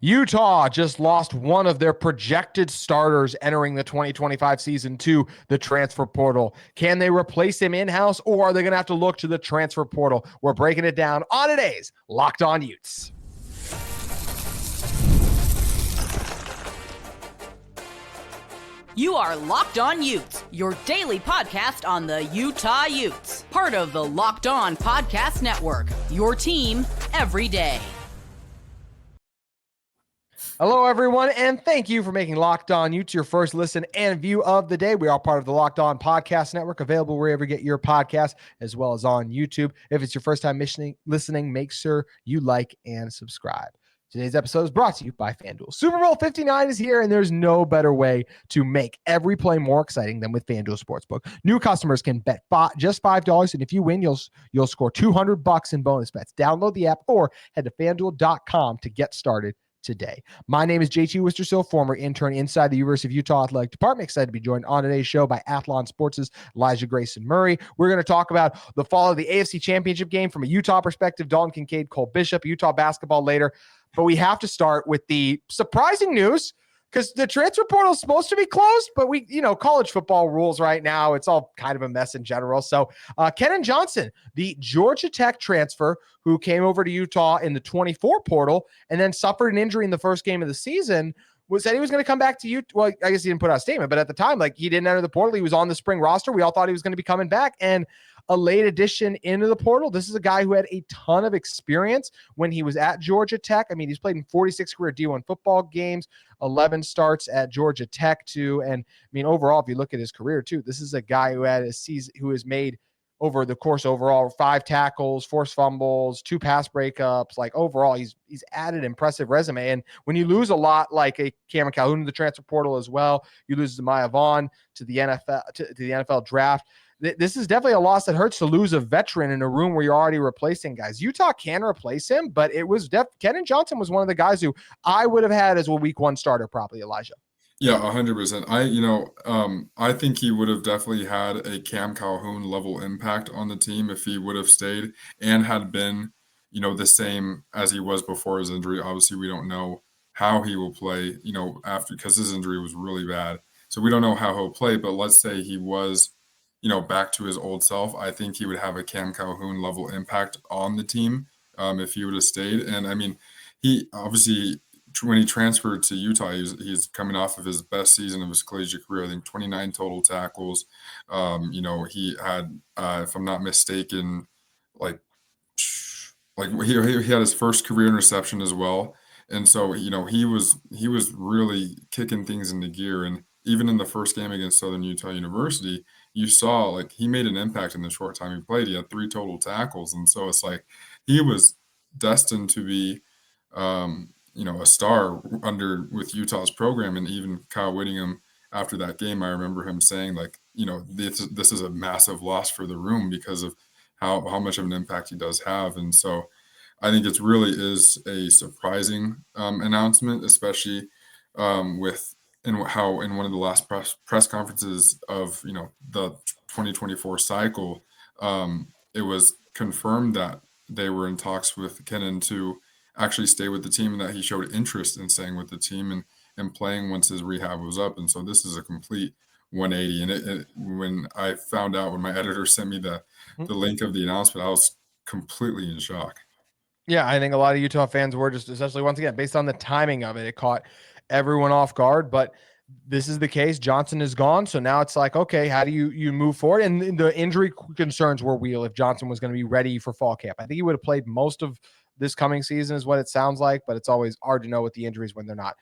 Utah just lost one of their projected starters entering the 2025 season to the transfer portal. Can they replace him in-house, or are they going to have to look to the transfer portal? We're breaking it down on today's Locked On Utes. You are Locked On Utes, your daily podcast on the Utah Utes. Part of the Locked On Podcast Network, your team every day. Hello, everyone, and thank you for making Locked On Utes your first listen and view of the day. We are part of the Locked On Podcast Network, available wherever you get your podcast, as well as on YouTube. If it's your first time listening, make sure you like and subscribe. Today's episode is brought to you by FanDuel. Super Bowl 59 is here, and there's no better way to make every play more exciting than with FanDuel Sportsbook. New customers can bet just $5, and if you win, you'll score $200 in bonus bets. Download the app or head to FanDuel.com to get started today. My name is JT Wistrcill, former intern inside the University of Utah Athletic Department. Excited to be joined on today's show by Athlon Sports' Elijah Grayson Murray. We're going to talk about the fall of the AFC Championship game from a Utah perspective, Dalton Kincaid, Cole Bishop, Utah basketball later. But we have to start with the surprising news, because the transfer portal is supposed to be closed, but college football rules right now, it's all kind of a mess in general. So Kenan Johnson, the Georgia Tech transfer who came over to Utah in the 24 portal and then suffered an injury in the first game of the season, said he was going to come back to Utah. Well, I guess he didn't put out a statement, but at the time, he didn't enter the portal. He was on the spring roster. We all thought he was going to be coming back, and a late addition into the portal. This is a guy who had a ton of experience when he was at Georgia Tech. I mean, he's played in 46 career D1 football games, 11 starts at Georgia Tech too. And I mean, overall, if you look at his career too, this is a guy who had a season, who has made over the course overall 5 tackles, forced fumbles, 2 pass breakups. Overall, he's added impressive resume. And when you lose a lot, like a Cameron Calhoun to the transfer portal as well, you lose Zamiah Vaughn to the NFL to the NFL draft. This is definitely a loss that hurts, to lose a veteran in a room where you're already replacing guys. Utah can replace him, but it was Kenan Johnson was one of the guys who I would have had as a week 1 starter, probably, Elijah. Yeah, 100%. I think he would have definitely had a Cam Calhoun level impact on the team if he would have stayed and had been, the same as he was before his injury. Obviously, we don't know how he will play, after, because his injury was really bad. So we don't know how he'll play, but let's say he was, back to his old self. I think he would have a Cam Calhoun level impact on the team if he would have stayed. And I mean, he obviously, when he transferred to Utah, he's coming off of his best season of his collegiate career. I think 29 total tackles. He had, if I'm not mistaken, he had his first career interception as well. And so, he was really kicking things into gear. And even in the first game against Southern Utah University, you saw he made an impact in the short time he played. He had 3 total tackles. And so it's he was destined to be, a star with Utah's program. And even Kyle Whittingham, after that game, I remember him saying this is a massive loss for the room because of how much of an impact he does have. And so I think it really is a surprising announcement, especially in one of the last press conferences of the 2024 cycle, it was confirmed that they were in talks with Kenan to actually stay with the team, and that he showed interest in staying with the team and playing once his rehab was up. And so this is a complete 180. And when I found out, when my editor sent me the link of the announcement, I was completely in shock. Yeah, I think a lot of Utah fans were, just essentially, once again, based on the timing of it, it caught everyone off guard. But this is the case. Johnson is gone. So now it's okay, how do you move forward? And the injury concerns were real if Johnson was going to be ready for fall camp. I think he would have played most of this coming season is what it sounds like, but it's always hard to know with the injuries when they're not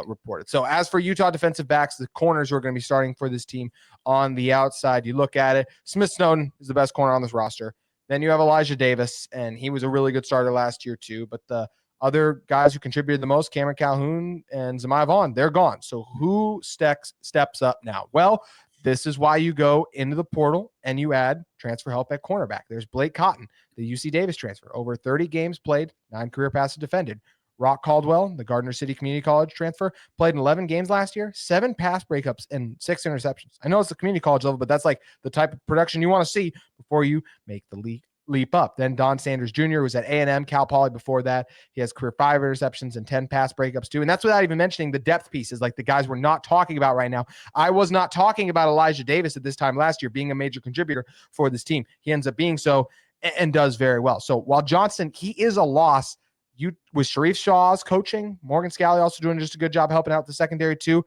reported. So as for Utah defensive backs, the corners who are going to be starting for this team on the outside, you look at it, Smith Snowden is the best corner on this roster. Then you have Elijah Davis, and he was a really good starter last year too. But the other guys who contributed the most, Cameron Calhoun and Zamiah Vaughn, they're gone. So who steps up now? Well, this is why you go into the portal and you add transfer help at cornerback. There's Blake Cotton, the UC Davis transfer, over 30 games played, 9 career passes defended. Rock Caldwell, the Gardner City Community College transfer, played in 11 games last year, 7 pass breakups and 6 interceptions. I know it's the community college level, but that's the type of production you want to see before you make the leap up. Then Don Sanders Jr. was at A&M, Cal Poly before that. He has career 5 interceptions and 10 pass breakups too. And that's without even mentioning the depth pieces, like the guys we're not talking about right now. I was not talking about Elijah Davis at this time last year being a major contributor for this team. He ends up being so and does very well. So while Johnson, he is a loss, with Sharif Shaw's coaching, Morgan Scalley also doing just a good job helping out the secondary too.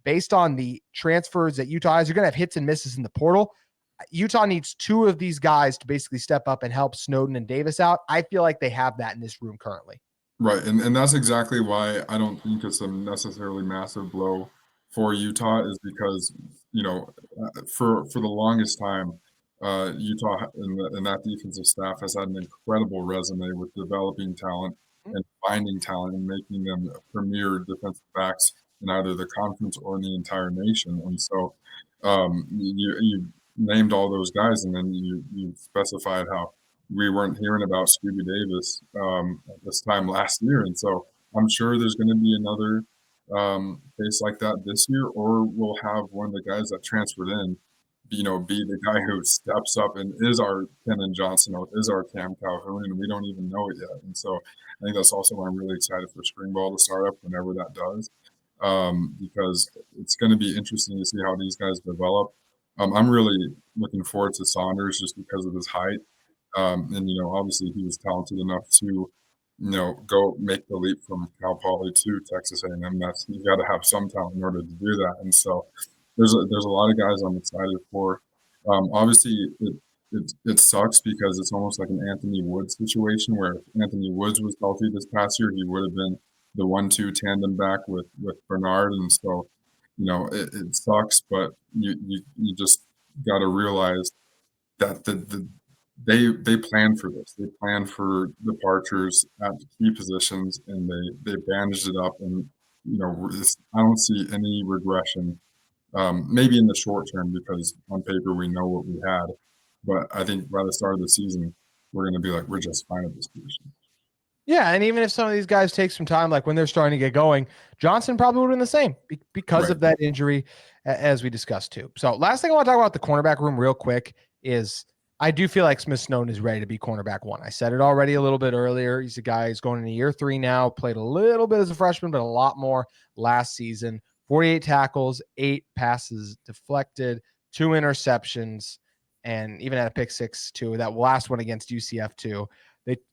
Based on the transfers that Utah has, you're going to have hits and misses in the portal. Utah needs 2 of these guys to basically step up and help Snowden and Davis out. I feel like they have that in this room currently. Right, and that's exactly why I don't think it's a necessarily massive blow for Utah, is because, for the longest time, Utah and that defensive staff has had an incredible resume with developing talent and finding talent and making them premier defensive backs in either the conference or in the entire nation. And so you named all those guys, and then you specified how we weren't hearing about Scooby Davis at this time last year. And so I'm sure there's going to be another case like that this year, or we'll have one of the guys that transferred in, be the guy who steps up and is our Kenan Johnson or is our Cam Calhoun, and we don't even know it yet. And so I think that's also why I'm really excited for spring ball to start up whenever that does, because it's going to be interesting to see how these guys develop. I'm really looking forward to Saunders just because of his height. And obviously he was talented enough to, go make the leap from Cal Poly to Texas A&M. That's, you got to have some talent in order to do that. And so there's a lot of guys I'm excited for. Obviously it sucks because it's almost like an Anthony Woods situation, where if Anthony Woods was healthy this past year, he would have been the 1-2 tandem back with Bernard. And so, it sucks, but you just got to realize that they plan for this. They plan for departures at key positions, and they bandaged it up. And I don't see any regression. Maybe in the short term, because on paper we know what we had, but I think by the start of the season we're going to be like, we're just fine at this position. Yeah, and even if some of these guys take some time, like when they're starting to get going, Johnson probably would have been the same because of that injury, as we discussed too. So last thing I want to talk about the cornerback room real quick is I do feel like Smith Snowden is ready to be cornerback 1. I said it already a little bit earlier. He's a guy who's going into year 3 now, played a little bit as a freshman, but a lot more last season. 48 tackles, 8 passes deflected, 2 interceptions, and even had a pick 6 too. That last one against UCF too.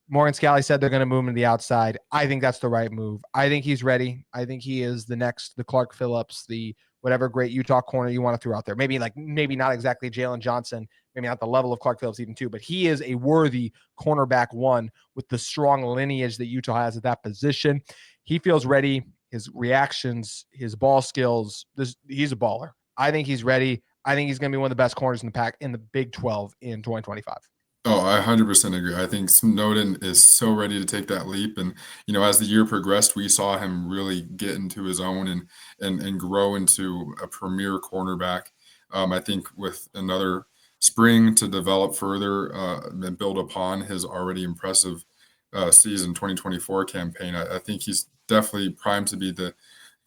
Morgan Scalley said they're going to move him to the outside. I think that's the right move. I think he's ready. I think he is the Clark Phillips, the whatever great Utah corner you want to throw out there. Maybe not exactly Jalen Johnson, maybe not the level of Clark Phillips even too, but he is a worthy cornerback 1 with the strong lineage that Utah has at that position. He feels ready. His reactions, his ball skills, he's a baller. I think he's ready. I think he's going to be one of the best corners in the pack in the Big 12 in 2025. Oh, I 100% agree. I think Snowden is so ready to take that leap. And, as the year progressed, we saw him really get into his own and grow into a premier cornerback. I think with another spring to develop further and build upon his already impressive season 2024 campaign, I think he's definitely primed to be the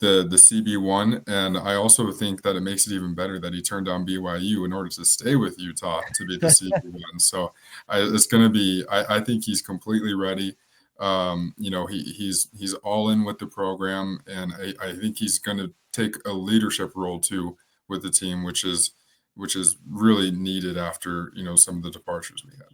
CB1. And I also think that it makes it even better that he turned down BYU in order to stay with Utah to be the CB1. So it's going to be, I think he's completely ready. He's all in with the program, and I think he's going to take a leadership role too with the team, which is really needed after, some of the departures we had.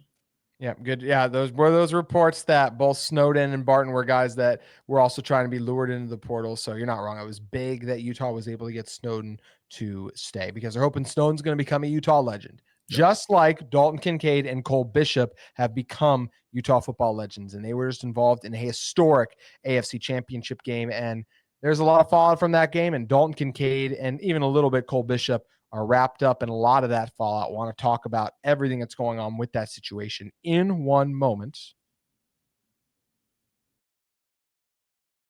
Yeah, good. Yeah, those were those reports that both Snowden and Barton were guys that were also trying to be lured into the portal. So you're not wrong. It was big that Utah was able to get Snowden to stay because they're hoping Snowden's going to become a Utah legend, just like Dalton Kincaid and Cole Bishop have become Utah football legends. And they were just involved in a historic AFC championship game. And there's a lot of fallout from that game. And Dalton Kincaid and even a little bit Cole Bishop are wrapped up in a lot of that fallout. Want to talk about everything that's going on with that situation in one moment.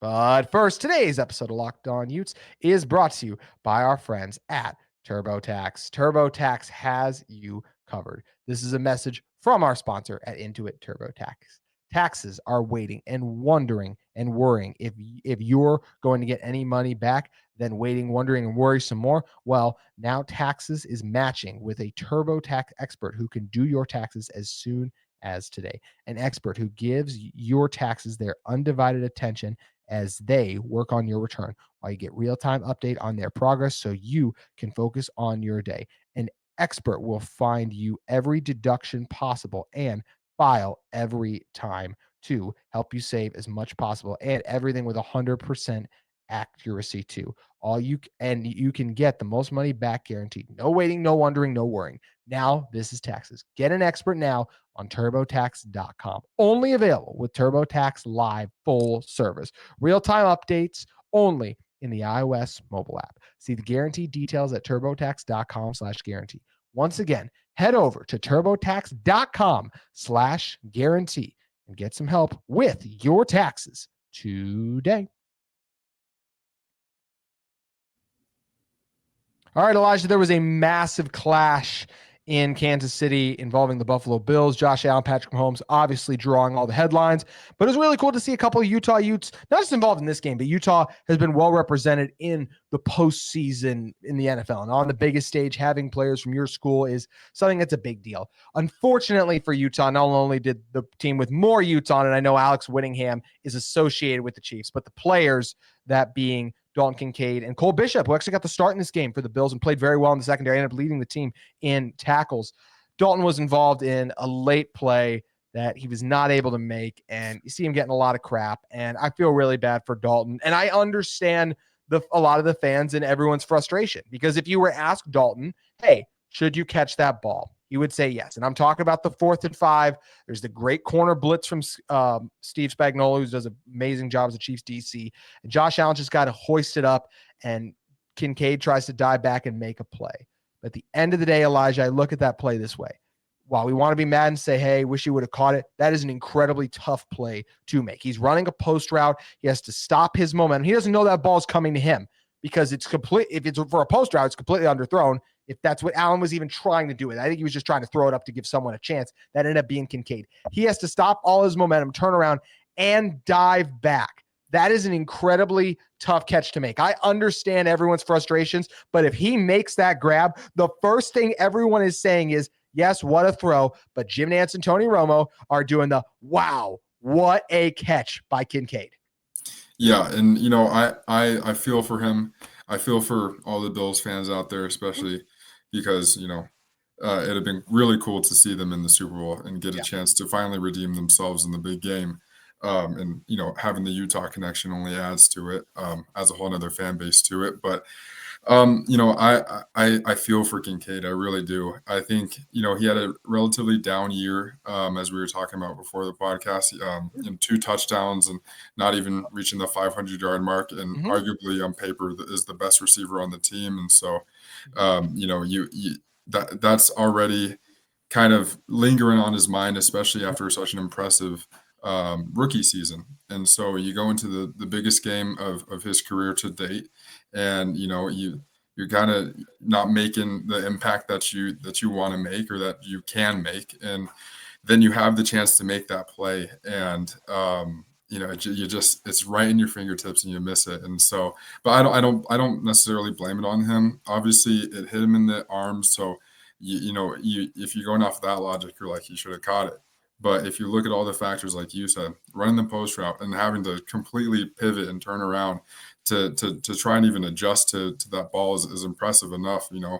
But first, today's episode of Locked On Utes is brought to you by our friends at TurboTax. TurboTax has you covered. This is a message from our sponsor at Intuit TurboTax. Taxes are waiting and wondering and worrying if you're going to get any money back, then waiting, wondering, and worry some more. Well, now Taxes is matching with a TurboTax expert who can do your taxes as soon as today. An expert who gives your taxes their undivided attention as they work on your return, while you get real-time update on their progress so you can focus on your day. An expert will find you every deduction possible and file every time to help you save as much possible, and everything with 100% accuracy too. You can get the most money back guaranteed. No waiting, no wondering, no worrying. Now this is taxes. Get an expert now on turbotax.com. Only available with TurboTax Live full service. Real-time updates only in the iOS mobile app. See the guarantee details at turbotax.com/guarantee. Once again, head over to turbotax.com/guarantee and get some help with your taxes today. All right, Elijah, there was a massive clash in Kansas City involving the Buffalo Bills. Josh Allen, Patrick Mahomes, obviously drawing all the headlines. But it was really cool to see a couple of Utah Utes, not just involved in this game, but Utah has been well represented in the postseason in the NFL. And on the biggest stage, having players from your school is something that's a big deal. Unfortunately for Utah, not only did the team with more Utes on it, I know Alex Whittingham is associated with the Chiefs, but the players, that being Dalton Kincaid and Cole Bishop, who actually got the start in this game for the Bills and played very well in the secondary, ended up leading the team in tackles. Dalton was involved in a late play that he was not able to make, and you see him getting a lot of crap, and I feel really bad for Dalton. And I understand a lot of the fans and everyone's frustration, because if you were asked Dalton, hey, should you catch that ball? He would say yes. And I'm talking about the 4th and 5. There's the great corner blitz from Steve Spagnuolo, who does an amazing job as a Chiefs DC. And Josh Allen just got to hoist it up, and Kincaid tries to dive back and make a play. But at the end of the day, Elijah, I look at that play this way. While we want to be mad and say, hey, wish he would have caught it, that is an incredibly tough play to make. He's running a post route. He has to stop his momentum. He doesn't know that ball's coming to him, because it's complete. If it's for a post route, it's completely underthrown. If that's what Allen was even trying to do it. I think he was just trying to throw it up to give someone a chance. That ended up being Kincaid. He has to stop all his momentum, turn around, and dive back. That is an incredibly tough catch to make. I understand everyone's frustrations, but if he makes that grab, the first thing everyone is saying is, yes, what a throw. But Jim Nantz and Tony Romo are doing the, wow, what a catch by Kincaid. Yeah, and I feel for him. I feel for all the Bills fans out there, especially because it'd have been really cool to see them in the Super Bowl and get a chance to finally redeem themselves in the big game. And having the Utah connection only adds to it, as a whole other fan base to it. But I feel for Kincaid. I really do. I think he had a relatively down year, as we were talking about before the podcast. 2 touchdowns and not even reaching the 500-yard mark, and arguably on paper is the best receiver on the team. And so, that's already kind of lingering on his mind, especially after such an impressive rookie season. And so you go into the biggest game of his career to date, and you're kind of not making the impact that you want to make or that you can make, and then you have the chance to make that play, and it's right in your fingertips and you miss it. And so, but I don't necessarily blame it on him. Obviously, it hit him in the arms, so if you're going off that logic, you're like, he should have caught it. But if you look at all the factors, like you said, running the post route and having to completely pivot and turn around to try and even adjust to that ball is impressive enough, to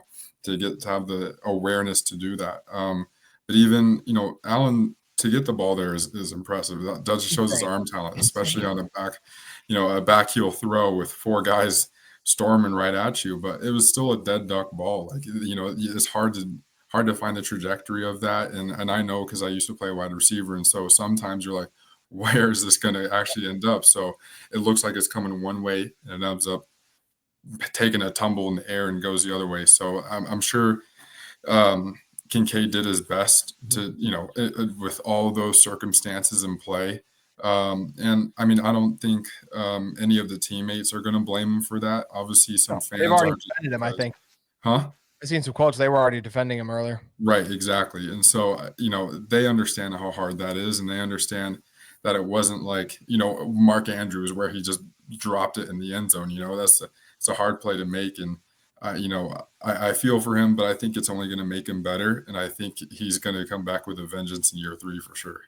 have the awareness to do that. But even, Allen, to get the ball there is impressive. That just shows his arm talent, especially on a back heel throw with 4 guys storming right at you. But it was still a dead duck ball. Like, it's hard to find the trajectory of that. And I know, because I used to play wide receiver. And so sometimes you're like, where is this going to actually end up? So it looks like it's coming one way and it ends up taking a tumble in the air and goes the other way. So I'm sure Kincaid did his best to, with all those circumstances in play. And I mean, I don't think any of the teammates are going to blame him for that. Obviously, some fans they've already defended him, I think. Huh? I've seen some quotes. They were already defending him earlier. Right, exactly. And so, they understand how hard that is, and they understand that it wasn't like, Mark Andrews, where he just dropped it in the end zone. It's a hard play to make. And I feel for him, but I think it's only going to make him better. And I think he's going to come back with a vengeance in year 3 for sure.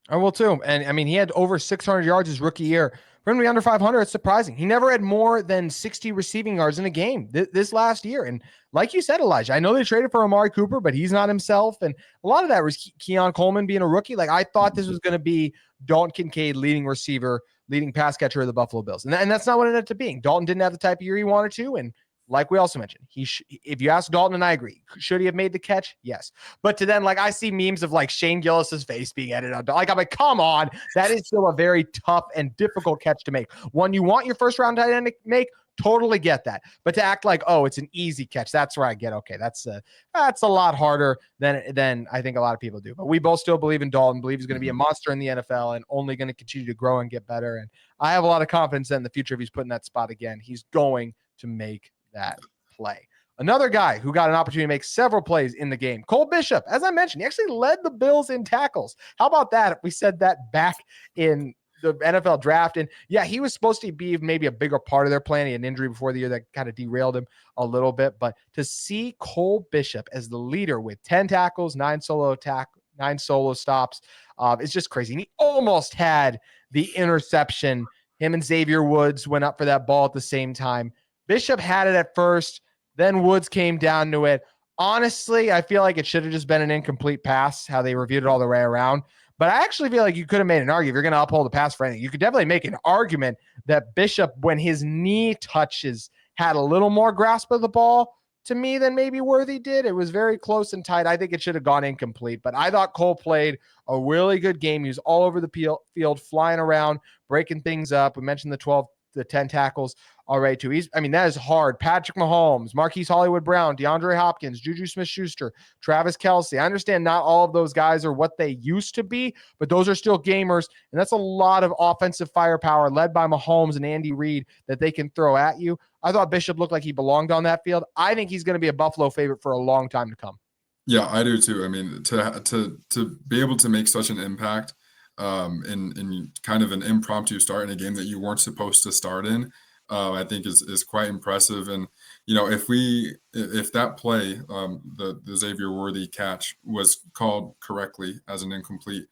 I will too. And I mean, he had over 600 yards his rookie year. For him to be under 500, it's surprising. He never had more than 60 receiving yards in a game this last year. And like you said, Elijah, I know they traded for Amari Cooper, but he's not himself. And a lot of that was Keon Coleman being a rookie. Like, I thought this was going to be Dalton Kincaid, leading receiver, leading pass catcher of the Buffalo Bills. And that's not what it ended up being. Dalton didn't have the type of year he wanted to. And like we also mentioned, if you ask Dalton, and I agree, should he have made the catch? Yes. But to then, like, I see memes of like Shane Gillis's face being edited on. Like, I'm like, come on. That is still a very tough and difficult catch to make. One you want your first round tight end to make, totally get that. But to act like, oh, it's an easy catch, that's where I get, okay, that's a lot harder than I think a lot of people do. But we both still believe in Dalton, believe he's going to be a monster in the NFL and only going to continue to grow and get better. And I have a lot of confidence in the future if he's put in that spot again. He's going to make that play. Another guy who got an opportunity to make several plays in the game, Cole Bishop. As I mentioned, he actually led the Bills in tackles. How about that? If we said that back in the NFL draft, and yeah, he was supposed to be maybe a bigger part of their plan. He had an injury before the year that kind of derailed him a little bit, but to see Cole Bishop as the leader with 10 tackles, 9 solo stops, it's just crazy. And he almost had the interception. Him and Xavier Woods went up for that ball at the same time. Bishop had it at first, then Woods came down to it. Honestly, I feel like it should have just been an incomplete pass, how they reviewed it all the way around. But I actually feel like you could have made an argument. If you're going to uphold the pass for anything, you could definitely make an argument that Bishop, when his knee touches, had a little more grasp of the ball to me than maybe Worthy did. It was very close and tight. I think it should have gone incomplete. But I thought Cole played a really good game. He was all over the field, flying around, breaking things up. We mentioned the 10 tackles already too. That is hard. Patrick Mahomes, Marquise Hollywood Brown, DeAndre Hopkins, Juju Smith-Schuster, Travis Kelce. I understand not all of those guys are what they used to be, but those are still gamers, and that's a lot of offensive firepower led by Mahomes and Andy Reid that they can throw at you. I thought Bishop looked like he belonged on that field. I think he's going to be a Buffalo favorite for a long time to come. Yeah, I do too. I mean, to be able to make such an impact in kind of an impromptu start in a game that you weren't supposed to start in, I think is quite impressive. And if that play, the Xavier Worthy catch was called correctly as an incomplete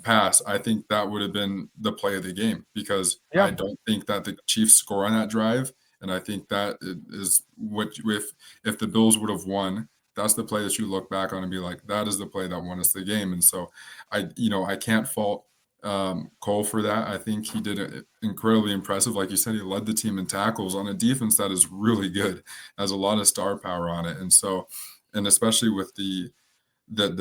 pass, I think that would have been the play of the game, because I don't think that the Chiefs score on that drive, and I think that is what if the Bills would have won. That's the play that you look back on and be like, that is the play that won us the game. And so I can't fault Cole for that. I think he did it incredibly impressive. Like you said, he led the team in tackles on a defense that is really good, has a lot of star power on it. And so, and especially with the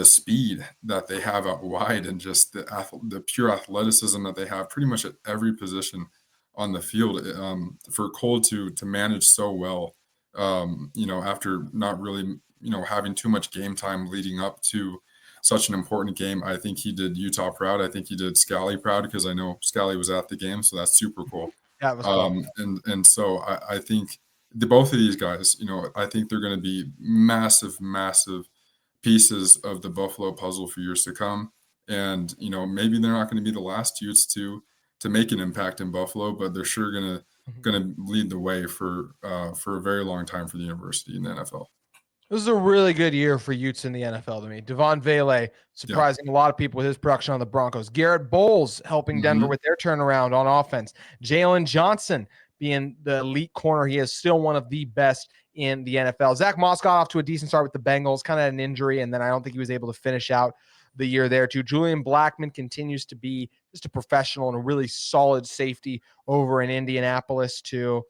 speed that they have out wide, and just the pure athleticism that they have pretty much at every position on the field, for Cole to manage so well, after not really, having too much game time leading up to such an important game. I think he did Utah proud. I think he did Scally proud, because I know Scally was at the game, so that's super cool. That was cool. And so I think both of these guys, I think they're going to be massive pieces of the Buffalo puzzle for years to come. And maybe they're not going to be the last Utes to make an impact in Buffalo, but they're sure going to lead the way for a very long time for the university in the NFL. This is a really good year for Utes in the NFL to me. Devon Vele surprising a lot of people with his production on the Broncos. Garrett Bowles helping Denver with their turnaround on offense. Jalen Johnson being the elite corner. He is still one of the best in the NFL. Zach Moss got off to a decent start with the Bengals, kind of an injury, and then I don't think he was able to finish out the year there too. Julian Blackmon continues to be just a professional and a really solid safety over in Indianapolis too.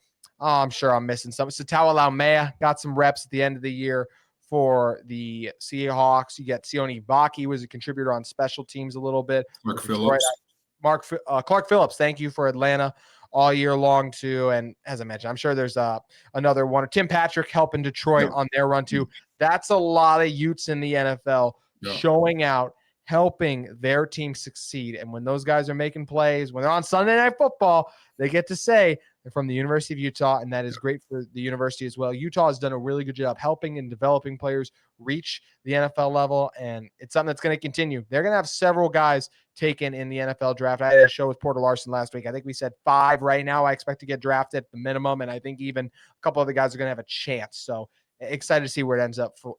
Oh, I'm sure I'm missing something. Satawa Laumea got some reps at the end of the year for the Seahawks. You get Sione Ibaki was a contributor on special teams a little bit. Clark Phillips, thank you, for Atlanta all year long too. And as I mentioned, I'm sure there's another one. Tim Patrick helping Detroit on their run too. That's a lot of Utes in the NFL showing out, helping their team succeed. And when those guys are making plays, when they're on Sunday Night Football, they get to say they're from the University of Utah, and that is great for the university as well. Utah has done a really good job helping and developing players reach the NFL level, and it's something that's going to continue. They're going to have several guys taken in the NFL draft. I had a show with Porter Larson last week. I think we said 5 right now. I expect to get drafted at the minimum, and I think even a couple other guys are going to have a chance. So excited to see where it ends up for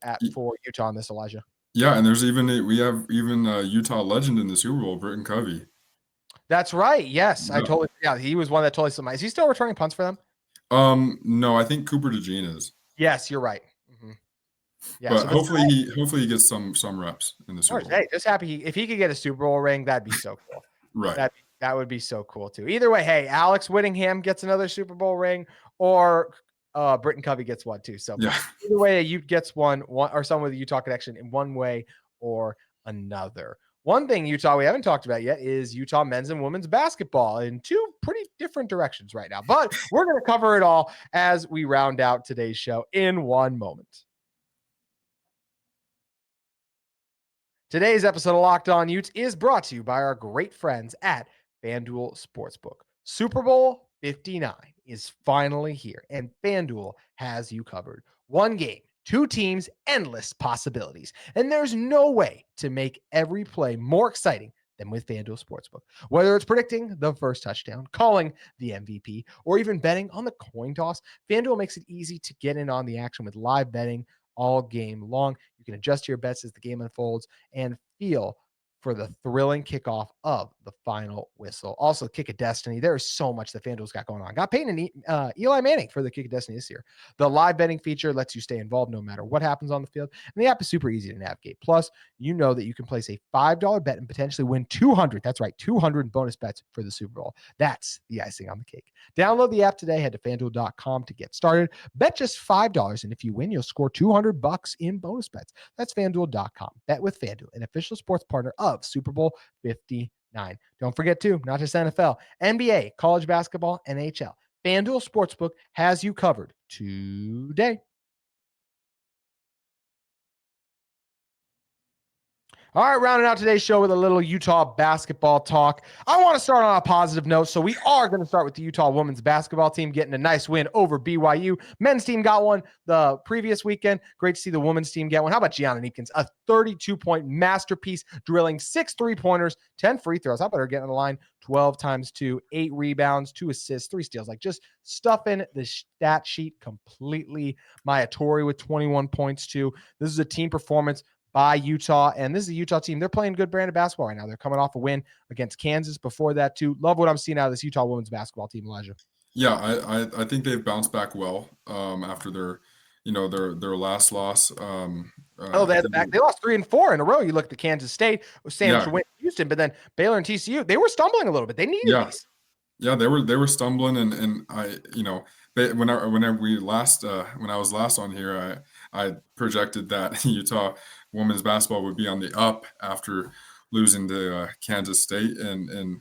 Utah on this, Elijah. Yeah, and we have a Utah legend in the Super Bowl, Britton Covey. That's right. Yes, Yeah. he was one that totally slipped. Is he still returning punts for them? No, I think Cooper DeJean is. Yes, you're right. Mm-hmm. Yeah, but hopefully he gets some reps in the Super Bowl. Hey, just happy if he could get a Super Bowl ring, that'd be so cool. Right. That would be so cool too. Either way, hey, Alex Whittingham gets another Super Bowl ring, or Britton Covey gets one too. So yeah. Either way, a Ute gets one or someone with a Utah connection in one way or another. One thing Utah we haven't talked about yet is Utah men's and women's basketball in 2 pretty different directions right now. But we're going to cover it all as we round out today's show in one moment. Today's episode of Locked On Utes is brought to you by our great friends at FanDuel Sportsbook. Super Bowl 59 is finally here, and FanDuel has you covered. One game, 2 teams, endless possibilities. And there's no way to make every play more exciting than with FanDuel Sportsbook. Whether it's predicting the first touchdown, calling the MVP, or even betting on the coin toss, FanDuel makes it easy to get in on the action with live betting all game long. You can adjust your bets as the game unfolds and feel for the thrilling kickoff of the final whistle. Also, Kick of Destiny. There is so much that FanDuel's got going on. Got Peyton and Eli Manning for the Kick of Destiny this year. The live betting feature lets you stay involved no matter what happens on the field. And the app is super easy to navigate. Plus, you know that you can place a $5 bet and potentially win 200. That's right, 200 bonus bets for the Super Bowl. That's the icing on the cake. Download the app today. Head to FanDuel.com to get started. Bet just $5, and if you win, you'll score $200 in bonus bets. That's FanDuel.com. Bet with FanDuel, an official sports partner of Super Bowl 59. Don't forget too, not just NFL, NBA, college basketball, NHL. FanDuel Sportsbook has you covered today. All right, rounding out today's show with a little Utah basketball talk. I want to start on a positive note, so we are going to start with the Utah women's basketball team getting a nice win over BYU. Men's team got one the previous weekend. Great to see the women's team get one. How about Gianna Neepkins? A 32-point masterpiece, drilling 6 3-pointers, 10 free throws. How about her getting on the line 12 times 2, 8 rebounds, 2 assists, 3 steals. Like just stuffing the stat sheet completely. Maya Torrey with 21 points too. This is a team performance by Utah, and this is a Utah team. They're playing good brand of basketball right now. They're coming off a win against Kansas before that too. Love what I'm seeing out of this Utah women's basketball team, Elijah. Yeah, I think they've bounced back well after their last loss. They lost 3 and 4 in a row. You look at Kansas State, Sandwich win Houston, but then Baylor and TCU, they were stumbling a little bit. They needed these. Yeah, they were stumbling, and when I was last on here, I projected that Utah women's basketball would be on the up after losing to Kansas State, and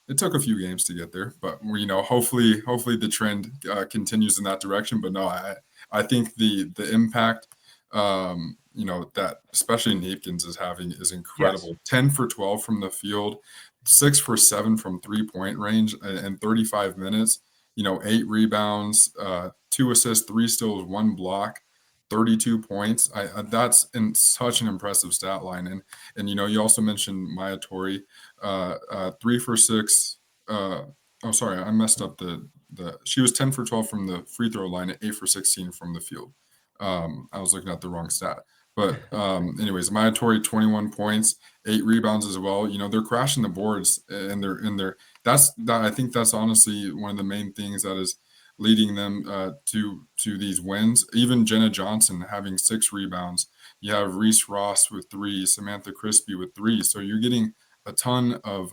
it took a few games to get there, but hopefully the trend continues in that direction. But no, I think the impact that especially Neepkins is having is incredible. Yes. 10 for 12 from the field, 6 for 7 from 3-point range in 35 minutes. 8 rebounds, 2 assists, 3 steals, 1 block, 32 points. That's such an impressive stat line. And you also mentioned Maya Torrey, 3 for 6. Sorry, I messed up she was 10 for 12 from the free throw line and 8 for 16 from the field. I was looking at the wrong stat. But anyways, Maya Torrey, 21 points, 8 rebounds as well. They're crashing the boards, and I think that's honestly one of the main things that is leading them to these wins. Even Jenna Johnson having 6 rebounds. You have Reese Ross with 3, Samantha Crispy with 3. So you're getting a ton of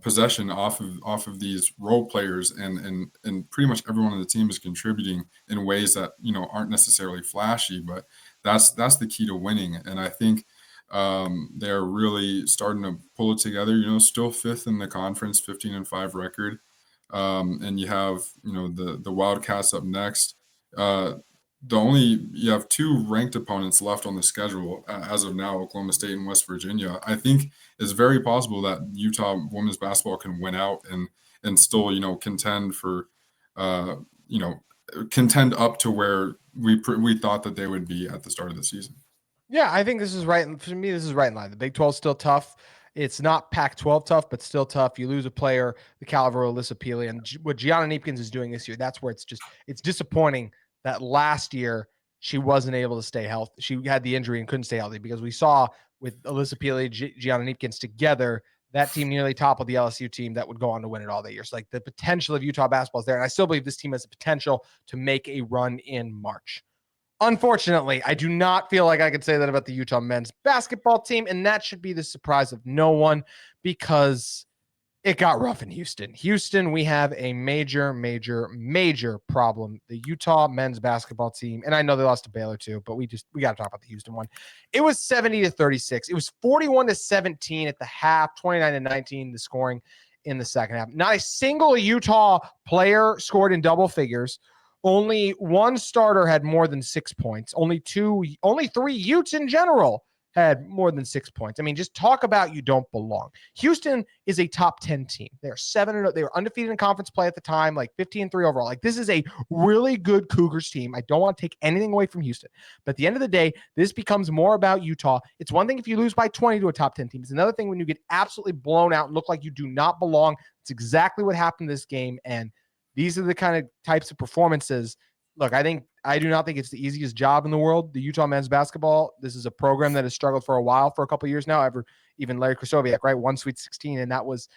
possession off of these role players, and pretty much everyone on the team is contributing in ways that aren't necessarily flashy, but that's the key to winning. And I think they're really starting to pull it together. Still 5th in the conference, 15-5 record, and you have the Wildcats up next. you have 2 ranked opponents left on the schedule as of now, Oklahoma State and West Virginia. I think it's very possible that Utah women's basketball can win out and still, contend for, contend up to where we thought that they would be at the start of the season. Yeah, I think this is right. For me, this is right in line. The Big 12 is still tough. It's not Pac-12 tough, but still tough. You lose a player, the caliber of Alyssa Peely, and what Gianna Neepkins is doing this year, that's where it's disappointing that last year she wasn't able to stay healthy. She had the injury and couldn't stay healthy, because we saw with Alyssa Peely, Gianna Neepkins together, that team nearly toppled the LSU team that would go on to win it all that year. So like the potential of Utah basketball is there. And I still believe this team has the potential to make a run in March. Unfortunately, I do not feel like I could say that about the Utah men's basketball team, and that should be the surprise of no one, because it got rough in Houston. Houston, we have a major, major, major problem. The Utah men's basketball team, and I know they lost to Baylor too, but we got to talk about the Houston one. It was 70-36. It was 41-17 at the half, 29-19, the scoring in the second half. Not a single Utah player scored in double figures. Only one starter had more than 6 points. Only 3 Utes in general had more than 6 points. I mean, just talk about you don't belong. Houston is a top 10 team. They're 7-0. They were undefeated in conference play at the time, like 15-3 overall. Like, this is a really good Cougars team. I don't want to take anything away from Houston. But at the end of the day, this becomes more about Utah. It's one thing if you lose by 20 to a top 10 team. It's another thing when you get absolutely blown out and look like you do not belong. It's exactly what happened this game. And these are the kind of types of performances. Look, I do not think it's the easiest job in the world, the Utah men's basketball. This is a program that has struggled for a while, for a couple of years now. Even Larry Krasowiak, right? One Sweet 16, and that was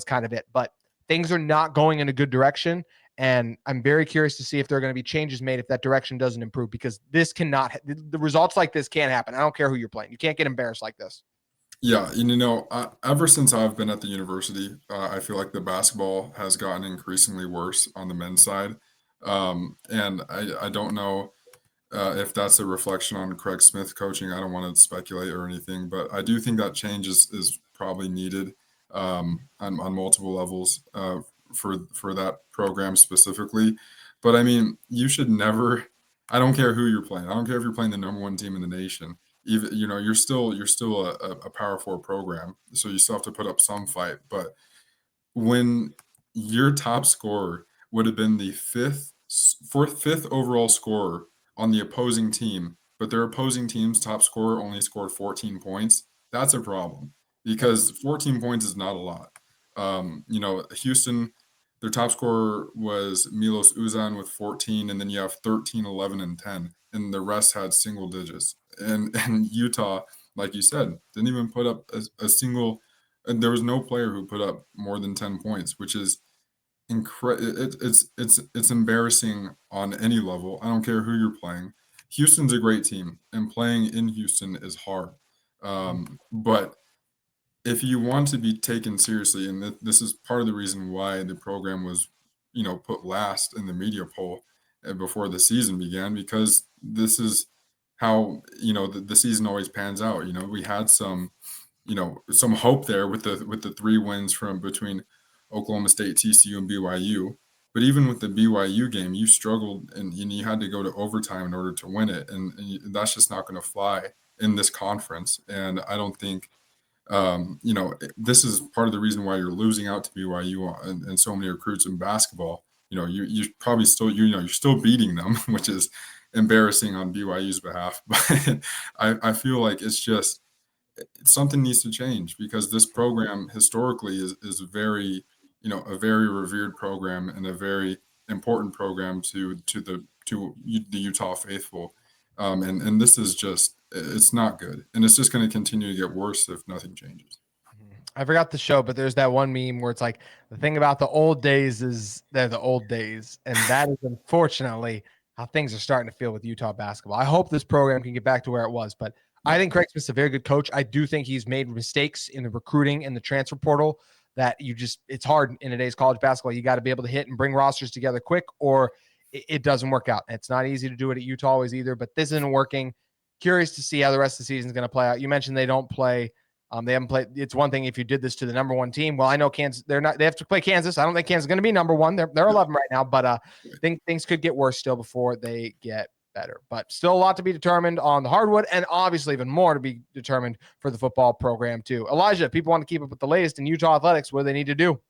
kind of it. But things are not going in a good direction, and I'm very curious to see if there are going to be changes made if that direction doesn't improve, because this cannot. The results like this can't happen. I don't care who you're playing. You can't get embarrassed like this. Yeah, ever since I've been at the university, I feel like the basketball has gotten increasingly worse on the men's side. And I don't know if that's a reflection on Craig Smith coaching. I don't want to speculate or anything, but I do think that change is probably needed on multiple levels for that program specifically. But I mean, you should never. I don't care who you're playing. I don't care if you're playing the number 1 team in the nation. Even you're still a Power 4 program, so you still have to put up some fight. But when your top scorer would have been the fifth overall scorer on the opposing team, but their opposing team's top scorer only scored 14 points, that's a problem, because 14 points is not a lot. Houston, their top scorer was Milos Uzan with 14, and then you have 13, 11, and 10, and the rest had single digits. And Utah, like you said, didn't even put up a single, and there was no player who put up more than 10 points, which is it's embarrassing on any level. I don't care who you're playing. Houston's a great team, and playing in Houston is hard. But if you want to be taken seriously, and this is part of the reason why the program was, put last in the media poll before the season began, because this is how the season always pans out. We had some hope there with the 3 wins from between Oklahoma State, TCU, and BYU. But even with the BYU game, you struggled and you had to go to overtime in order to win it, and that's just not going to fly in this conference. And I don't think this is part of the reason why you're losing out to BYU and so many recruits in basketball. You probably still you're still beating them, which is embarrassing on BYU's behalf. But I feel like something needs to change, because this program historically is very, a very revered program and a very important program to the Utah faithful. And this is it's not good. And it's just going to continue to get worse if nothing changes. I forgot the show, but there's that one meme where it's like, the thing about the old days is they're the old days. And that is unfortunately how things are starting to feel with Utah basketball. I hope this program can get back to where it was, but I think Craig Smith's a very good coach. I do think he's made mistakes in the recruiting and the transfer portal that it's hard in today's college basketball. You got to be able to hit and bring rosters together quick, or it doesn't work out. It's not easy to do it at Utah always either, but this isn't working. Curious to see how the rest of the season is going to play out. You mentioned they don't play. They haven't played. It's one thing if you did this to the number 1 team. Well, I know Kansas. They have to play Kansas. I don't think Kansas is going to be number 1. They're 11 right now, but I think things could get worse still before they get better. But still a lot to be determined on the hardwood, and obviously even more to be determined for the football program too. Elijah, if people want to keep up with the latest in Utah athletics, what do they need to do?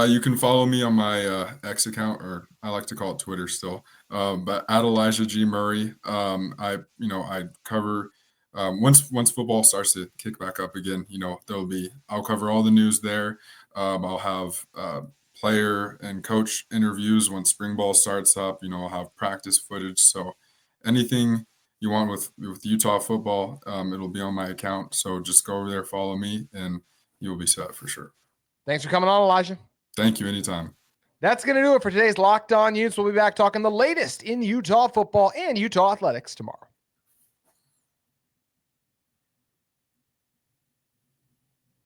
You can follow me on my X account, or I like to call it Twitter still, but at Elijah G. Murray. I cover once football starts to kick back up again. I'll cover all the news there. I'll have player and coach interviews when spring ball starts up. I'll have practice footage. So anything you want with Utah football, it'll be on my account. So just go over there, follow me, and you'll be set for sure. Thanks for coming on, Elijah. Thank you. Anytime. That's going to do it for today's Locked On Utes. We'll be back talking the latest in Utah football and Utah athletics tomorrow.